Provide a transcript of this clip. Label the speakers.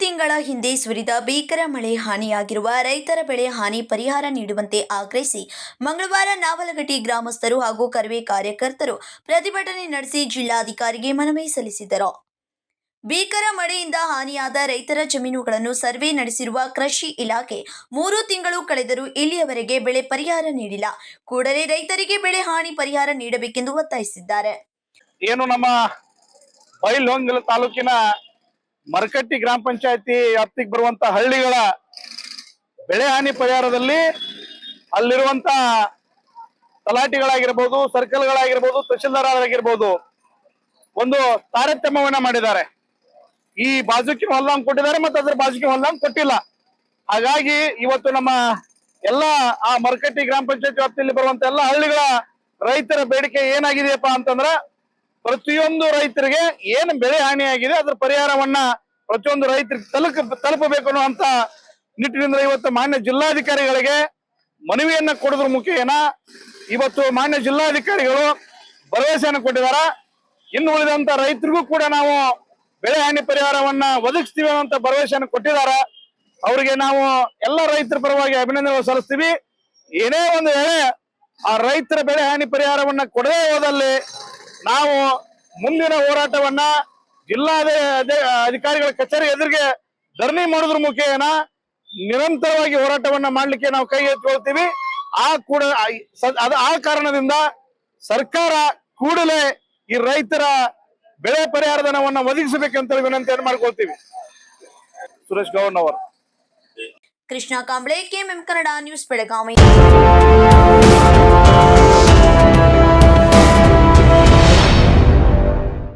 Speaker 1: ತಿಂಗಳ ಹಿಂದೆ ಸುರಿದ ಭೀಕರ ಮಳೆ ಹಾನಿಯಾಗಿರುವ ರೈತರ ಬೆಳೆ ಹಾನಿ ಪರಿಹಾರ ನೀಡುವಂತೆ ಆಗ್ರಹಿಸಿ ಮಂಗಳವಾರ ನಾವಲಗಟ್ಟಿ ಗ್ರಾಮಸ್ಥರು ಹಾಗೂ ಕರವೇ ಕಾರ್ಯಕರ್ತರು ಪ್ರತಿಭಟನೆ ನಡೆಸಿ ಜಿಲ್ಲಾಧಿಕಾರಿಗೆ ಮನವಿ ಸಲ್ಲಿಸಿದರು. ಭೀಕರ ಮಳೆಯಿಂದ ಹಾನಿಯಾದ ರೈತರ ಜಮೀನುಗಳನ್ನು ಸರ್ವೆ ನಡೆಸಿರುವ ಕೃಷಿ ಇಲಾಖೆ 3 ತಿಂಗಳು ಕಳೆದರೂ ಇಲ್ಲಿಯವರೆಗೆ ಬೆಳೆ ಪರಿಹಾರ ನೀಡಿಲ್ಲ. ಕೂಡಲೇ ರೈತರಿಗೆ ಬೆಳೆ ಹಾನಿ ಪರಿಹಾರ ನೀಡಬೇಕೆಂದು ಒತ್ತಾಯಿಸಿದ್ದಾರೆ.
Speaker 2: ಏನು ನಮ್ಮ ಬೈಲಹೊಂಗಲ ತಾಲೂಕಿನ ಮರಕಟ್ಟಿ ಗ್ರಾಮ ಪಂಚಾಯತಿ ವ್ಯಾಪ್ತಿಗೆ ಬರುವಂತ ಹಳ್ಳಿಗಳ ಬೆಳೆ ಹಾನಿ ಪರಿಹಾರದಲ್ಲಿ ಅಲ್ಲಿರುವಂತ ತಲಾಟಿಗಳಾಗಿರ್ಬೋದು, ಸರ್ಕಲ್ಗಳಾಗಿರ್ಬೋದು, ತಹಶೀಲ್ದಾರ್ ಆಗಿರ್ಬೋದು ಒಂದು ತಾರತಮ್ಯವನ್ನ ಮಾಡಿದ್ದಾರೆ. ಈ ಬಾಜುಕಿನ ಹೊಲ್ದಂಗ್ ಕೊಟ್ಟಿದ್ದಾರೆ ಮತ್ತು ಅದ್ರ ಬಾಜುಕಿನ ಹೊಲ್ದಂಗ್ ಕೊಟ್ಟಿಲ್ಲ. ಹಾಗಾಗಿ ಇವತ್ತು ನಮ್ಮ ಎಲ್ಲ ಆ ಮರಕಟ್ಟಿ ಗ್ರಾಮ ಪಂಚಾಯತಿ ವ್ಯಾಪ್ತಿಯಲ್ಲಿ ಬರುವಂತ ಎಲ್ಲ ಹಳ್ಳಿಗಳ ರೈತರ ಬೇಡಿಕೆ ಏನಾಗಿದೆಯಪ್ಪ ಅಂತಂದ್ರ, ಪ್ರತಿಯೊಂದು ರೈತರಿಗೆ ಏನು ಬೆಳೆ ಹಾನಿಯಾಗಿದೆ ಅದ್ರ ಪರಿಹಾರವನ್ನ ಪ್ರತಿಯೊಂದು ರೈತರಿಗೆ ತಲುಪಬೇಕು ಅನ್ನುವಂತ ನಿಟ್ಟಿನಿಂದ ಇವತ್ತು ಮಾನ್ಯ ಜಿಲ್ಲಾಧಿಕಾರಿಗಳಿಗೆ ಮನವಿಯನ್ನ ಕೊಡೋದ್ರ ಮುಖೇನ ಇವತ್ತು ಮಾನ್ಯ ಜಿಲ್ಲಾಧಿಕಾರಿಗಳು ಭರವಸೆಯನ್ನು ಕೊಟ್ಟಿದ್ದಾರೆ. ಇನ್ನು ಉಳಿದಂತ ರೈತರಿಗೂ ಕೂಡ ನಾವು ಬೆಳೆ ಹಾನಿ ಪರಿಹಾರವನ್ನ ಒದಗಿಸ್ತೀವಿ ಅಂತ ಭರವಸೆಯನ್ನು ಕೊಟ್ಟಿದ್ದಾರೆ. ಅವರಿಗೆ ನಾವು ಎಲ್ಲ ರೈತರ ಪರವಾಗಿ ಅಭಿನಂದನೆ ಸಲ್ಲಿಸ್ತೀವಿ. ಏನೇ ಒಂದು ವೇಳೆ ಆ ರೈತರ ಬೆಳೆ ಹಾನಿ ಪರಿಹಾರವನ್ನ ಕೊಡದೇ ಹೋದಲ್ಲಿ ನಾವು ಮುಂದಿನ ಹೋರಾಟವನ್ನ ಜಿಲ್ಲಾ ಅಧಿಕಾರಿಗಳ ಕಚೇರಿ ಎದುರಿಗೆ ಧರಣಿ ಮಾಡೋದ್ರ ಮುಖೇನ ನಿರಂತರವಾಗಿ ಹೋರಾಟವನ್ನ ಮಾಡ್ಲಿಕ್ಕೆ ನಾವು ಕೈ ಎತ್ತಿಕೊಳ್ತೀವಿ. ಆ ಕಾರಣದಿಂದ ಸರ್ಕಾರ ಕೂಡಲೇ ಈ ರೈತರ ಬೆಳೆ ಪರಿಹಾರ ಧನವನ್ನ ಒದಗಿಸಬೇಕಂತ ವಿನಂತಿಯನ್ನು ಮಾಡ್ಕೊಳ್ತೀವಿ. ಸುರೇಶ್ ಗೌಡ್ ಅವರು.
Speaker 1: Krishna Kamble, KMM Kannada news, Belagavi.